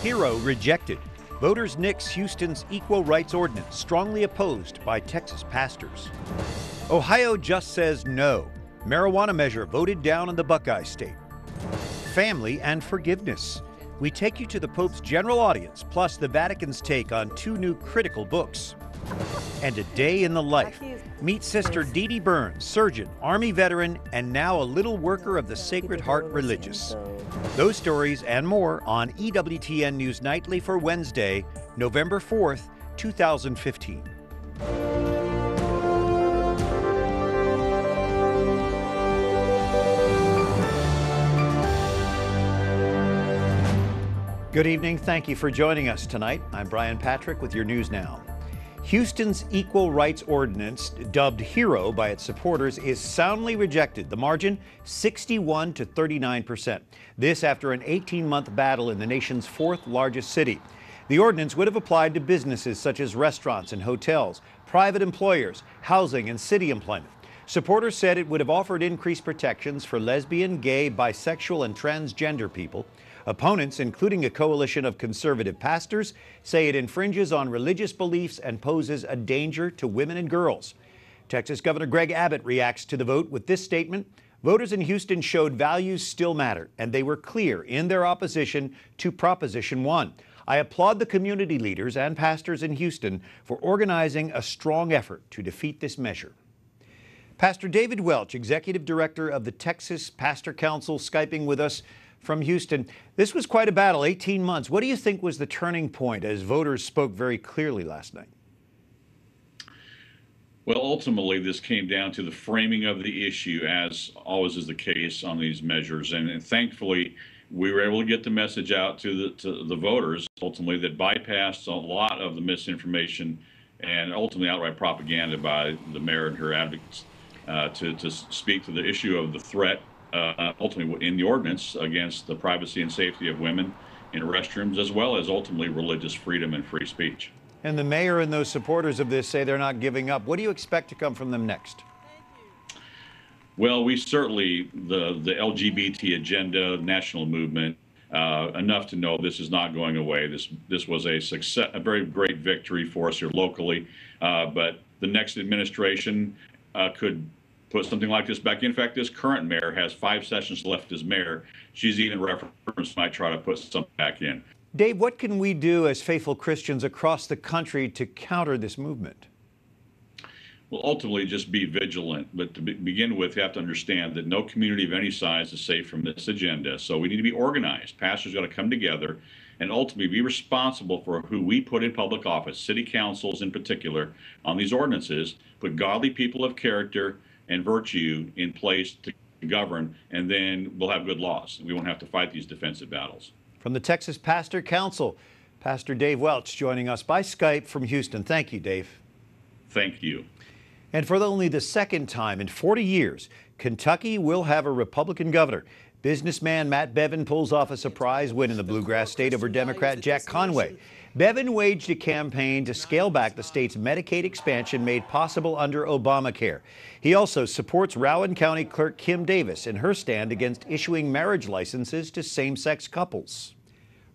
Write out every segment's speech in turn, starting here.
Hero rejected. Voters nix Houston's equal rights ordinance, strongly opposed by Texas pastors. Ohio just says no. Marijuana measure voted down in the Buckeye State. Family and forgiveness. We take you to the Pope's general audience, plus the Vatican's take on 2 new critical books. And a day in the life. Meet Sister Dee Dee Burns, surgeon, Army veteran, and now a little worker of the Sacred Heart Religious. Those stories and more on EWTN News Nightly for Wednesday, November 4th, 2015. Good evening. Thank you for joining us tonight. I'm Brian Patrick with your news now. Houston's equal rights ordinance, dubbed Hero by its supporters, is soundly rejected. The margin, 61 to 39%. This after an 18-month battle in the nation's 4th largest city. The ordinance would have applied to businesses such as restaurants and hotels, private employers, housing, and city employment. Supporters said it would have offered increased protections for lesbian, gay, bisexual, and transgender people. Opponents, including a coalition of conservative pastors, say it infringes on religious beliefs and poses a danger to women and girls. Texas Governor Greg Abbott reacts to the vote with this statement. Voters in Houston showed values still matter, and they were clear in their opposition to Proposition 1. I applaud the community leaders and pastors in Houston for organizing a strong effort to defeat this measure. Pastor David Welch, Executive Director of the Texas Pastor Council, Skyping with us from Houston. This was quite a battle, 18 months. What do you think was the turning point as voters spoke very clearly last night? Well, ultimately, this came down to the framing of the issue, as always is the case on these measures. And thankfully, we were able to get the message out to the voters, ultimately, that bypassed a lot of the misinformation and ultimately outright propaganda by the mayor and her advocates to speak to the issue of the threat ultimately in the ordinance against the privacy and safety of women in restrooms, as well as ultimately religious freedom and free speech. And the mayor and those supporters of this say they're not giving up. What do you expect to come from them next? Well, we certainly, the LGBT agenda, national movement, enough to know this is not going away. This was a success, a very great victory for us here locally. But the next administration could put something like this back in. In fact, this current mayor has 5 sessions left as mayor. She's even referenced might try to put something back in. Dave, what can we do as faithful Christians across the country to counter this movement? Well, ultimately, just be vigilant. But to begin with, you have to understand that no community of any size is safe from this agenda. So we need to be organized. Pastors got to come together and ultimately be responsible for who we put in public office, city councils in particular, on these ordinances, put godly people of character and virtue in place to govern, and then we'll have good laws. We won't have to fight these defensive battles. From the Texas Pastor Council, Pastor Dave Welch joining us by Skype from Houston. Thank you, Dave. Thank you. And for only the second time in 40 years, Kentucky will have a Republican governor. Businessman Matt Bevin pulls off a surprise win in the bluegrass state over Democrat Jack Conway. Bevin waged a campaign to scale back the state's Medicaid expansion made possible under Obamacare. He also supports Rowan County Clerk Kim Davis in her stand against issuing marriage licenses to same-sex couples.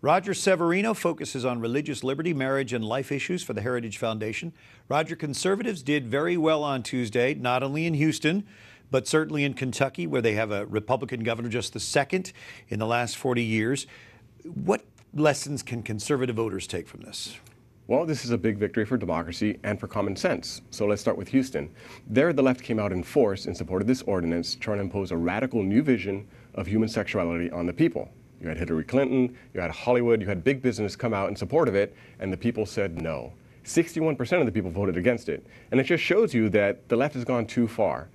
Roger Severino focuses on religious liberty, marriage, and life issues for the Heritage Foundation. Roger, conservatives did very well on Tuesday, not only in Houston, but certainly in Kentucky, where they have a Republican governor, just the second in the last 40 years. What lessons can conservative voters take from this? Well, this is a big victory for democracy and for common sense. So let's start with Houston. There, the left came out in force in support of this ordinance, trying to impose a radical new vision of human sexuality on the people. You had Hillary Clinton, you had Hollywood, you had big business come out in support of it, and the people said no. 61% of the people voted against it. And it just shows you that the left has gone too far.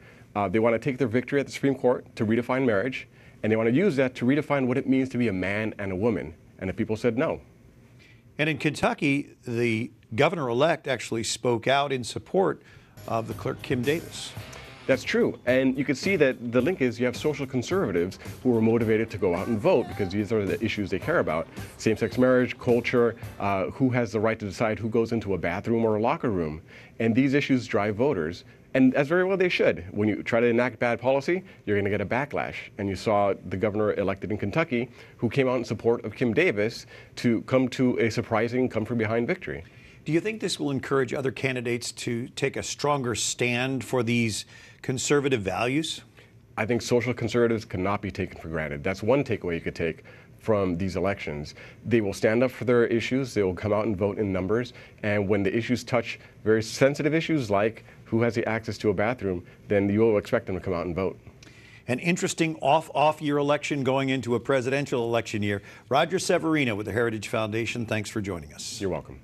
They want to take their victory at the Supreme Court to redefine marriage, and they want to use that to redefine what it means to be a man and a woman. And the people said no. And in Kentucky, the governor-elect actually spoke out in support of the clerk Kim Davis. That's true. And you can see that the link is you have social conservatives who were motivated to go out and vote because these are the issues they care about. Same-sex marriage, culture, who has the right to decide who goes into a bathroom or a locker room. And these issues drive voters. And as very well they should. When you try to enact bad policy, you're going to get a backlash. And you saw the governor elected in Kentucky who came out in support of Kim Davis to come to a surprising come-from-behind victory. Do you think this will encourage other candidates to take a stronger stand for these conservative values? I think social conservatives cannot be taken for granted. That's one takeaway you could take from these elections. They will stand up for their issues, they will come out and vote in numbers, and when the issues touch very sensitive issues like who has the access to a bathroom, then you will expect them to come out and vote. An interesting off-year election going into a presidential election year. Roger Severino with the Heritage Foundation, thanks for joining us. You're welcome.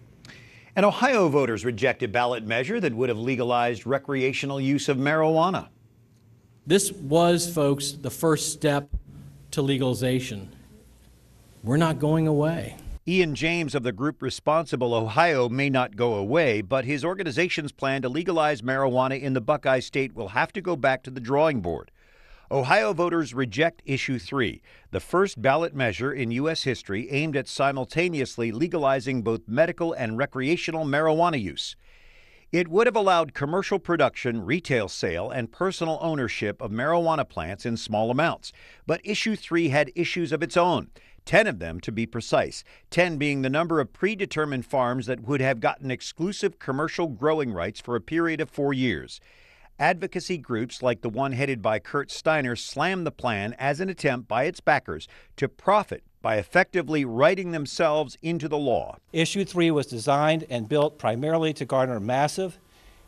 And Ohio voters reject a ballot measure that would have legalized recreational use of marijuana. This was, folks, the first step to legalization. We're not going away. Ian James of the group Responsible Ohio may not go away, but his organization's plan to legalize marijuana in the Buckeye State will have to go back to the drawing board. Ohio voters reject Issue 3, the first ballot measure in U.S. history aimed at simultaneously legalizing both medical and recreational marijuana use. It would have allowed commercial production, retail sale, and personal ownership of marijuana plants in small amounts. But Issue 3 had issues of its own. 10 of them, to be precise, 10 being the number of predetermined farms that would have gotten exclusive commercial growing rights for a period of 4 years. Advocacy groups like the one headed by Kurt Steiner slammed the plan as an attempt by its backers to profit by effectively writing themselves into the law. Issue 3 was designed and built primarily to garner massive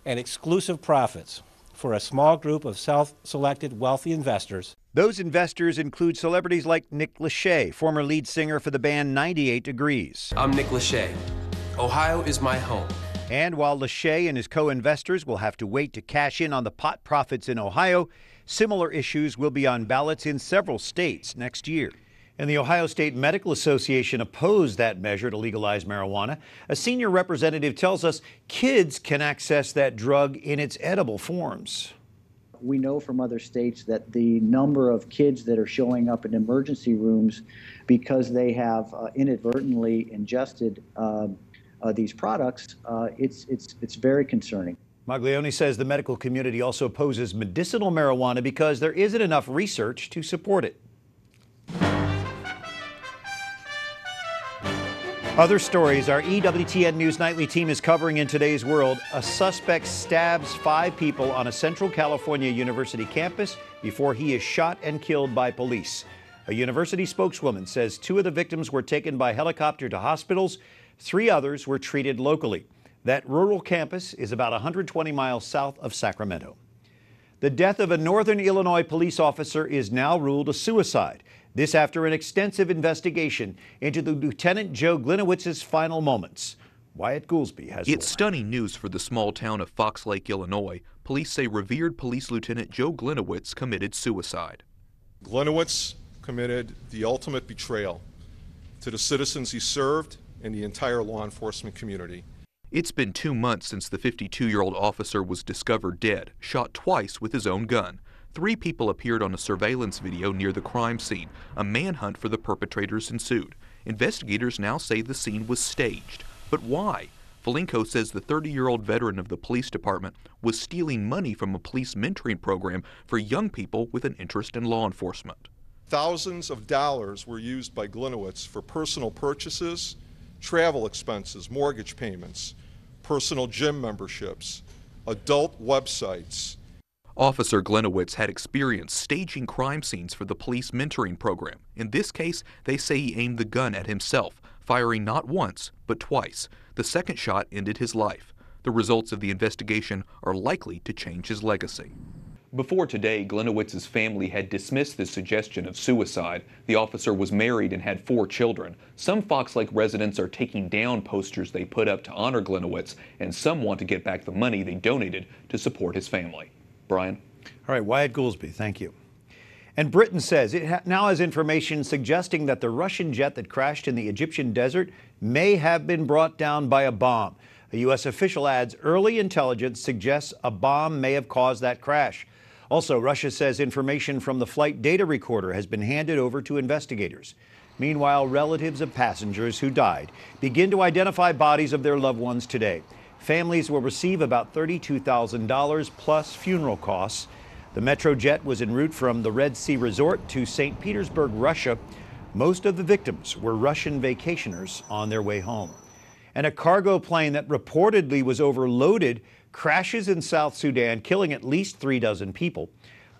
and exclusive profits for a small group of self-selected wealthy investors. Those investors include celebrities like Nick Lachey, former lead singer for the band 98 Degrees. I'm Nick Lachey. Ohio is my home. And while Lachey and his co-investors will have to wait to cash in on the pot profits in Ohio, similar issues will be on ballots in several states next year. And the Ohio State Medical Association opposed that measure to legalize marijuana. A senior representative tells us kids can access that drug in its edible forms. We know from other states that the number of kids that are showing up in emergency rooms because they have inadvertently ingested these products, it's very concerning. Maglione says the medical community also opposes medicinal marijuana because there isn't enough research to support it. Other stories our EWTN News Nightly team is covering in today's world. A suspect stabs 5 people on a Central California University campus before he is shot and killed by police. A university spokeswoman says 2 of the victims were taken by helicopter to hospitals. 3 others were treated locally. That rural campus is about 120 miles south of Sacramento. The death of a Northern Illinois police officer is now ruled a suicide. This after an extensive investigation into the Lieutenant Joe Glinowitz's final moments. Wyatt Goolsby has more. It's stunning news for the small town of Fox Lake, Illinois. Police say revered Police Lieutenant Joe Glinowitz committed suicide. Glinowitz committed the ultimate betrayal to the citizens he served and the entire law enforcement community. It's been 2 months since the 52-year-old officer was discovered dead, shot twice with his own gun. 3 people appeared on a surveillance video near the crime scene. A manhunt for the perpetrators ensued. Investigators now say the scene was staged. But why? Falinko says the 30-year-old veteran of the police department was stealing money from a police mentoring program for young people with an interest in law enforcement. Thousands of dollars were used by Glinowitz for personal purchases, travel expenses, mortgage payments, personal gym memberships, adult websites. Officer Glinowitz had experience staging crime scenes for the police mentoring program. In this case, they say he aimed the gun at himself, firing not once, but twice. The second shot ended his life. The results of the investigation are likely to change his legacy. Before today, Glinowitz's family had dismissed the suggestion of suicide. The officer was married and had 4 children. Some Fox Lake residents are taking down posters they put up to honor Glinowitz, and some want to get back the money they donated to support his family. Brian? All right, Wyatt Goolsby, thank you. And Britain says it now has information suggesting that the Russian jet that crashed in the Egyptian desert may have been brought down by a bomb. A U.S. official adds early intelligence suggests a bomb may have caused that crash. Also, Russia says information from the flight data recorder has been handed over to investigators. Meanwhile, relatives of passengers who died begin to identify bodies of their loved ones today. Families will receive about $32,000 plus funeral costs. The Metrojet was en route from the Red Sea Resort to St. Petersburg, Russia. Most of the victims were Russian vacationers on their way home. And a cargo plane that reportedly was overloaded crashes in South Sudan, killing at least 36 people.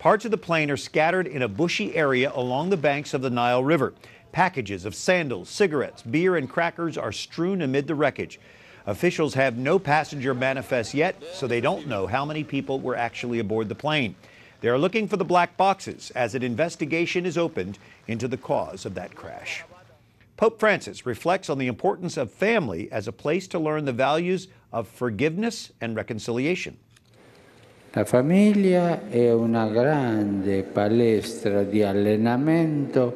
Parts of the plane are scattered in a bushy area along the banks of the Nile River. Packages of sandals, cigarettes, beer, and crackers are strewn amid the wreckage. Officials have no passenger manifest yet, so they don't know how many people were actually aboard the plane. They are looking for the black boxes as an investigation is opened into the cause of that crash. Pope Francis reflects on the importance of family as a place to learn the values of forgiveness and reconciliation. La famiglia è una grande palestra di allenamento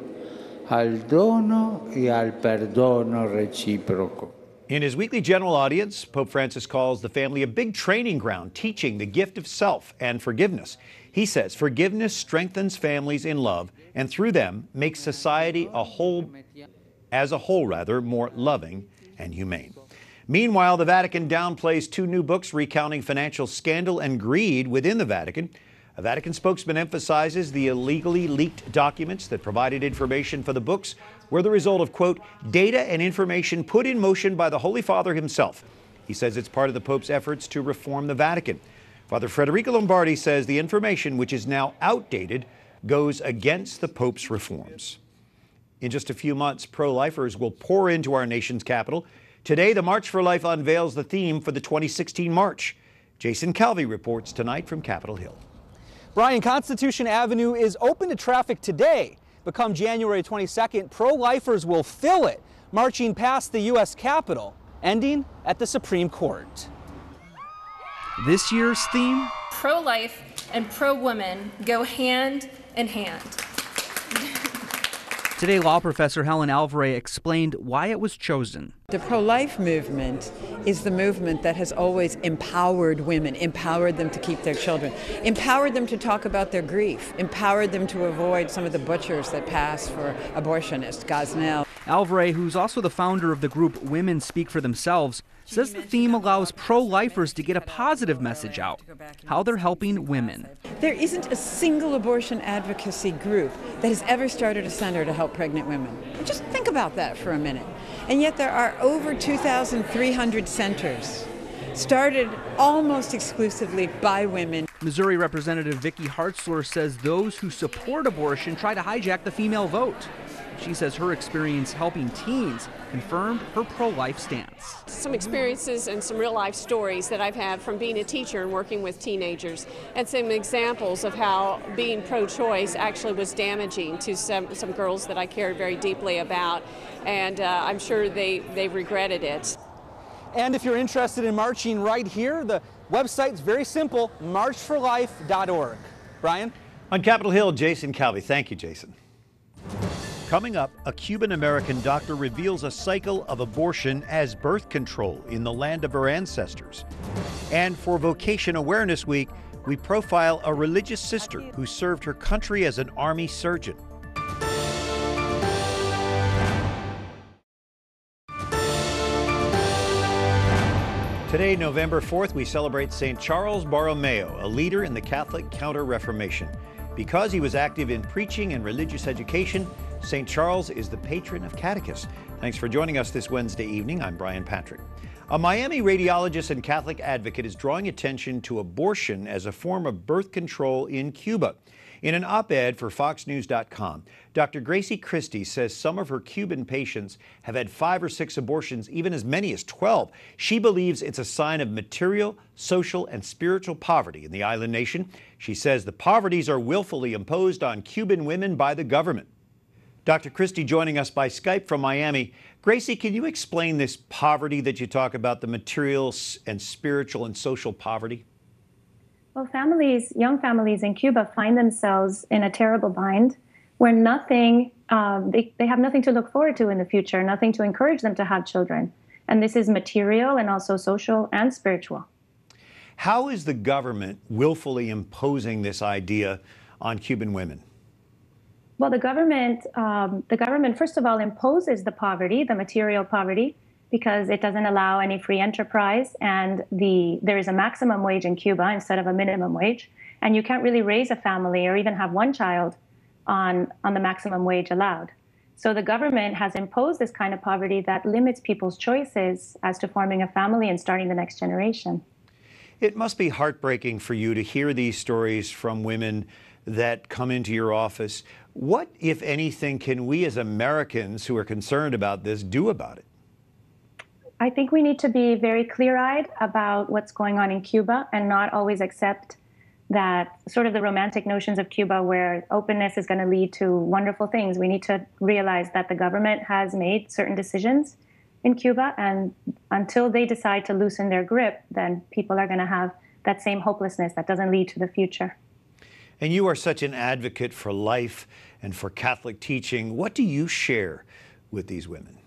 al dono e al perdono reciproco. In his weekly general audience, Pope Francis calls the family a big training ground, teaching the gift of self and forgiveness. He says forgiveness strengthens families in love and through them makes society as a whole, more loving and humane. Meanwhile, the Vatican downplays 2 new books recounting financial scandal and greed within the Vatican. A Vatican spokesman emphasizes the illegally leaked documents that provided information for the books were the result of, quote, data and information put in motion by the Holy Father himself. He says it's part of the Pope's efforts to reform the Vatican. Father Federico Lombardi says the information, which is now outdated, goes against the Pope's reforms. In just a few months, pro-lifers will pour into our nation's capital. Today, the March for Life unveils the theme for the 2016 March. Jason Calvi reports tonight from Capitol Hill. Brian, Constitution Avenue is open to traffic today, but come January 22nd, pro-lifers will fill it, marching past the U.S. Capitol, ending at the Supreme Court. This year's theme? Pro-life and pro-women go hand in hand. Today, law professor Helen Alvarez explained why it was chosen. The pro-life movement is the movement that has always empowered women, empowered them to keep their children, empowered them to talk about their grief, empowered them to avoid some of the butchers that pass for abortionists, Gosnell. Alvarez, who's also the founder of the group Women Speak for Themselves, says the theme allows pro-lifers to get a positive message out, how they're helping women. There isn't a single abortion advocacy group that has ever started a center to help pregnant women. Just think about that for a minute. And yet there are over 2,300 centers started almost exclusively by women. Missouri Representative Vicki Hartzler says those who support abortion try to hijack the female vote. She says her experience helping teens confirmed her pro-life stance. Some experiences and some real-life stories that I've had from being a teacher and working with teenagers, and some examples of how being pro-choice actually was damaging to some girls that I cared very deeply about, and I'm sure they regretted it. And if you're interested in marching right here, the website's very simple, marchforlife.org. Brian? On Capitol Hill, Jason Calvi. Thank you, Jason. Coming up, a Cuban-American doctor reveals a cycle of abortion as birth control in the land of her ancestors. And for Vocation Awareness Week, we profile a religious sister who served her country as an army surgeon. Today, November 4th, we celebrate St. Charles Borromeo, a leader in the Catholic Counter-Reformation. Because he was active in preaching and religious education, St. Charles is the patron of catechists. Thanks for joining us this Wednesday evening. I'm Brian Patrick. A Miami radiologist and Catholic advocate is drawing attention to abortion as a form of birth control in Cuba. In an op-ed for FoxNews.com, Dr. Grazie Christie says some of her Cuban patients have had 5 or 6 abortions, even as many as 12. She believes it's a sign of material, social, and spiritual poverty in the island nation. She says the poverties are willfully imposed on Cuban women by the government. Dr. Christie joining us by Skype from Miami. Gracie, can you explain this poverty that you talk about, the material and spiritual and social poverty? Well, young families in Cuba find themselves in a terrible bind where they have nothing to look forward to in the future, nothing to encourage them to have children. And this is material and also social and spiritual. How is the government willfully imposing this idea on Cuban women? Well, the government, first of all, imposes the poverty, the material poverty, because it doesn't allow any free enterprise, and there is a maximum wage in Cuba instead of a minimum wage, and you can't really raise a family or even have one child on the maximum wage allowed. So the government has imposed this kind of poverty that limits people's choices as to forming a family and starting the next generation. It must be heartbreaking for you to hear these stories from women that come into your office. What, if anything, can we as Americans who are concerned about this do about it? I think we need to be very clear-eyed about what's going on in Cuba and not always accept that sort of the romantic notions of Cuba where openness is going to lead to wonderful things. We need to realize that the government has made certain decisions in Cuba, and until they decide to loosen their grip, then people are going to have that same hopelessness that doesn't lead to the future. And you are such an advocate for life and for Catholic teaching. What do you share with these women?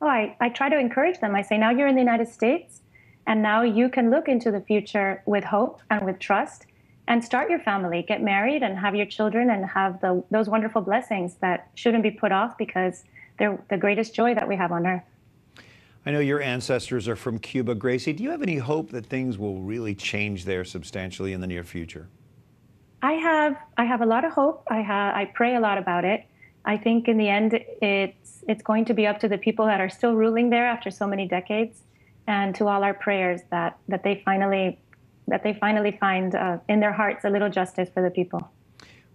Oh, I try to encourage them. I say, now you're in the United States, and now you can look into the future with hope and with trust and start your family, get married and have your children and have those wonderful blessings that shouldn't be put off because they're the greatest joy that we have on earth. I know your ancestors are from Cuba. Gracie, do you have any hope that things will really change there substantially in the near future? I have a lot of hope. I pray a lot about it. I think in the end, it's going to be up to the people that are still ruling there after so many decades, and to all our prayers that they finally find in their hearts a little justice for the people.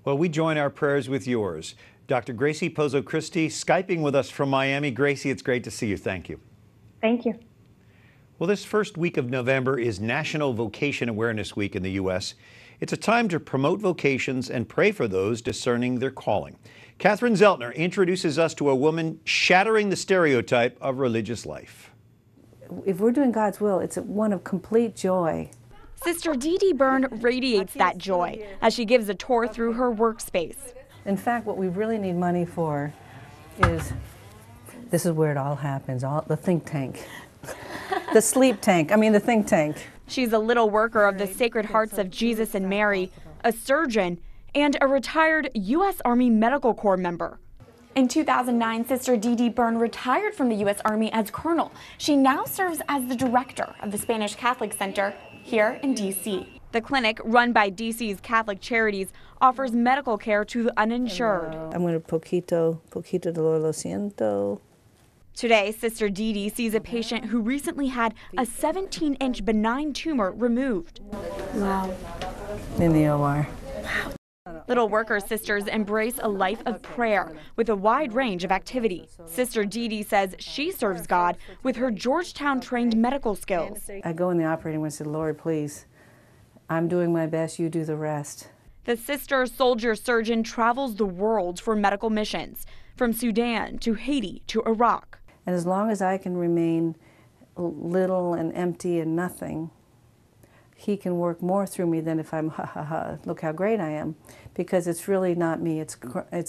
Well, we join our prayers with yours. Dr. Grazie Christie, Skyping with us from Miami. Gracie, it's great to see you. Thank you. Thank you. Well, this first week of November is National Vocation Awareness Week in the U.S. It's a time to promote vocations and pray for those discerning their calling. Catherine Szeltner introduces us to a woman shattering the stereotype of religious life. If we're doing God's will, it's one of complete joy. Sister Dee Dee Byrne radiates that joy as she gives a tour through her workspace. In fact, what we really need money for is, this is where it all happens, the think tank. The sleep tank, the think tank. She's a little worker of the Sacred Hearts of Jesus and Mary, a surgeon, and a retired U.S. Army Medical Corps member. In 2009, Sister Dee Dee Byrne retired from the U.S. Army as colonel. She now serves as the director of the Spanish Catholic Center here in D.C. The clinic, run by D.C.'s Catholic Charities, offers medical care to the uninsured. I'm going to poquito dolor, lo siento. Today, Sister Dee Dee sees a patient who recently had a 17-inch benign tumor removed. Wow. In the OR. Little worker sisters embrace a life of prayer with a wide range of activity. Sister Dee Dee says she serves God with her Georgetown-trained medical skills. I go in the operating room and say, Lord, please, I'm doing my best, you do the rest. The sister soldier surgeon travels the world for medical missions, from Sudan to Haiti to Iraq. And as long as I can remain little and empty and nothing, he can work more through me than if I'm, look how great I am. Because it's really not me, it's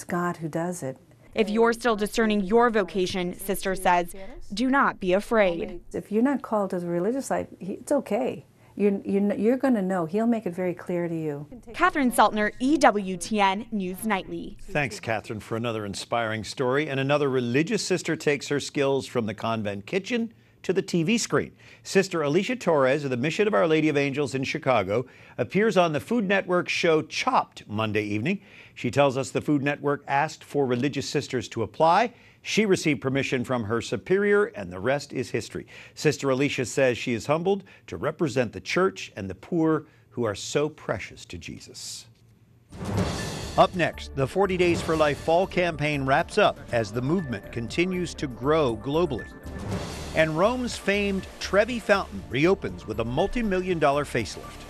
God who does it. If you're still discerning your vocation, Sister says, do not be afraid. If you're not called to the religious life, it's okay. You're going to know. He'll make it very clear to you. Catherine Szeltner, EWTN News Nightly. Thanks, Catherine, for another inspiring story. And another religious sister takes her skills from the convent kitchen to the TV screen. Sister Alicia Torres of the Mission of Our Lady of Angels in Chicago appears on the Food Network show Chopped Monday evening. She tells us the Food Network asked for religious sisters to apply. She received permission from her superior, and the rest is history. Sister Alicia says she is humbled to represent the church and the poor who are so precious to Jesus. Up next, the 40 Days for Life fall campaign wraps up as the movement continues to grow globally. And Rome's famed Trevi Fountain reopens with a multi-million-dollar facelift.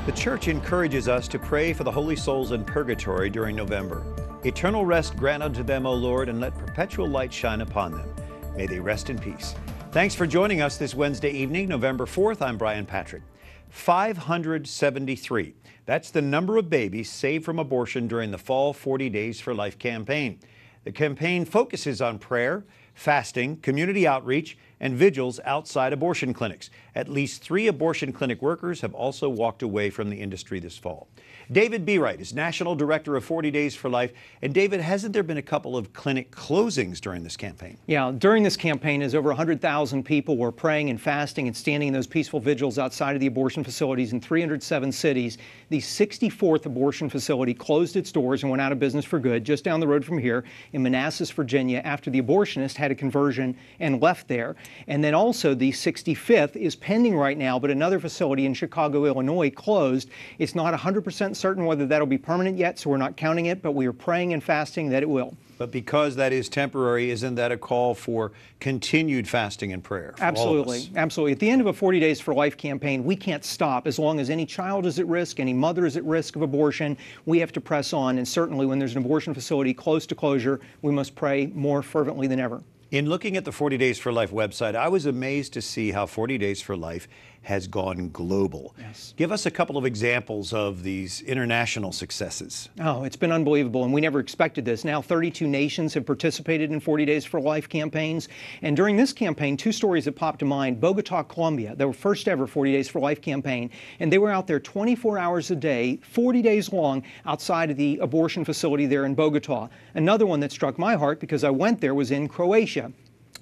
The Church encourages us to pray for the holy souls in purgatory during November. Eternal rest grant unto them, O Lord, and let perpetual light shine upon them. May they rest in peace. Thanks for joining us this Wednesday evening, November 4th. I'm Brian Patrick. 573. That's the number of babies saved from abortion during the fall 40 Days for Life campaign. The campaign focuses on prayer, fasting, community outreach, and vigils outside abortion clinics. At least 3 abortion clinic workers have also walked away from the industry this fall. David Bereit is National Director of 40 Days for Life. And David, hasn't there been a couple of clinic closings during this campaign? Yeah, during this campaign, as over 100,000 people were praying and fasting and standing in those peaceful vigils outside of the abortion facilities in 307 cities, the 64th abortion facility closed its doors and went out of business for good just down the road from here in Manassas, Virginia, after the abortionist had a conversion and left there. And then also the 65th is pending right now, but another facility in Chicago, Illinois closed. It's not 100% certain whether that'll be permanent yet, so we're not counting it, but we are praying and fasting that it will. But because that is temporary, isn't that a call for continued fasting and prayer for all of us? Absolutely, absolutely. At the end of a 40 Days for Life campaign, we can't stop. As long as any child is at risk, any mother is at risk of abortion, we have to press on. And certainly when there's an abortion facility close to closure, we must pray more fervently than ever. In looking at the 40 Days for Life website, I was amazed to see how 40 Days for Life has gone global. Yes. Give us a couple of examples of these international successes. Oh, it's been unbelievable, and we never expected this. Now 32 nations have participated in 40 Days for Life campaigns, and during this campaign, 2 stories that popped to mind. Bogota, Colombia, their first ever 40 Days for Life campaign, and they were out there 24 hours a day, 40 days long, outside of the abortion facility there in Bogota. Another one that struck my heart, because I went there, was in Croatia.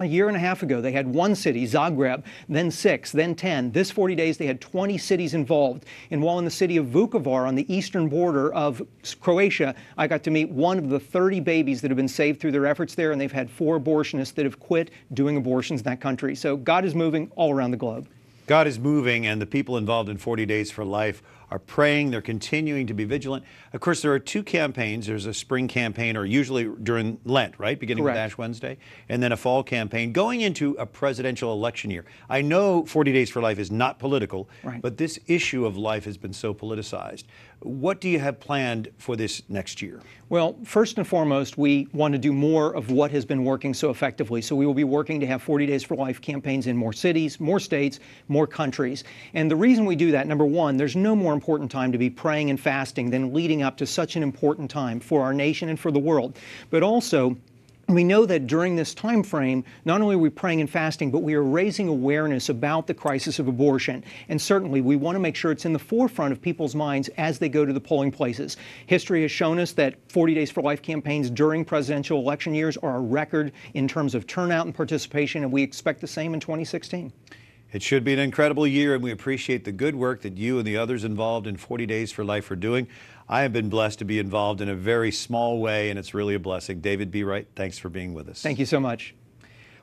A year and a half ago, they had 1 city, Zagreb, then 6, then 10. This 40 days, they had 20 cities involved. And while in the city of Vukovar on the eastern border of Croatia, I got to meet one of the 30 babies that have been saved through their efforts there, and they've had 4 abortionists that have quit doing abortions in that country. So God is moving all around the globe. God is moving, and the people involved in 40 Days for Life are praying. They're continuing to be vigilant. Of course, there are 2 campaigns. There's a spring campaign, or usually during Lent, right? Beginning with Ash Wednesday, and then a fall campaign going into a presidential election year. I know 40 Days for Life is not political, but this issue of life has been so politicized. What do you have planned for this next year? Well, first and foremost, we want to do more of what has been working so effectively. So we will be working to have 40 Days for Life campaigns in more cities, more states, more countries. And the reason we do that, number one, there's no more important time to be praying and fasting than leading up to such an important time for our nation and for the world. But also, we know that during this time frame, not only are we praying and fasting, but we are raising awareness about the crisis of abortion. And certainly, we want to make sure it's in the forefront of people's minds as they go to the polling places. History has shown us that 40 Days for Life campaigns during presidential election years are a record in terms of turnout and participation, and we expect the same in 2016. It should be an incredible year, and we appreciate the good work that you and the others involved in 40 Days for Life are doing. I have been blessed to be involved in a very small way, and it's really a blessing. David Bereit, thanks for being with us. Thank you so much.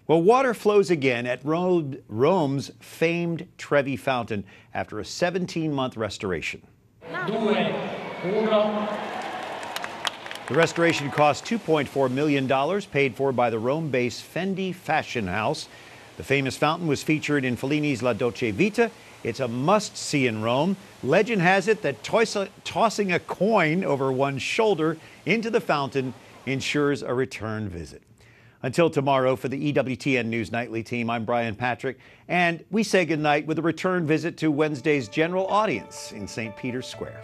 Well, water flows again at Rome's famed Trevi Fountain after a 17-month restoration. The restoration cost $2.4 million, paid for by the Rome-based Fendi fashion house. The famous fountain was featured in Fellini's La Dolce Vita. It's a must-see in Rome. Legend has it that tossing a coin over one's shoulder into the fountain ensures a return visit. Until tomorrow, for the EWTN News Nightly team, I'm Brian Patrick, and we say goodnight with a return visit to Wednesday's general audience in St. Peter's Square.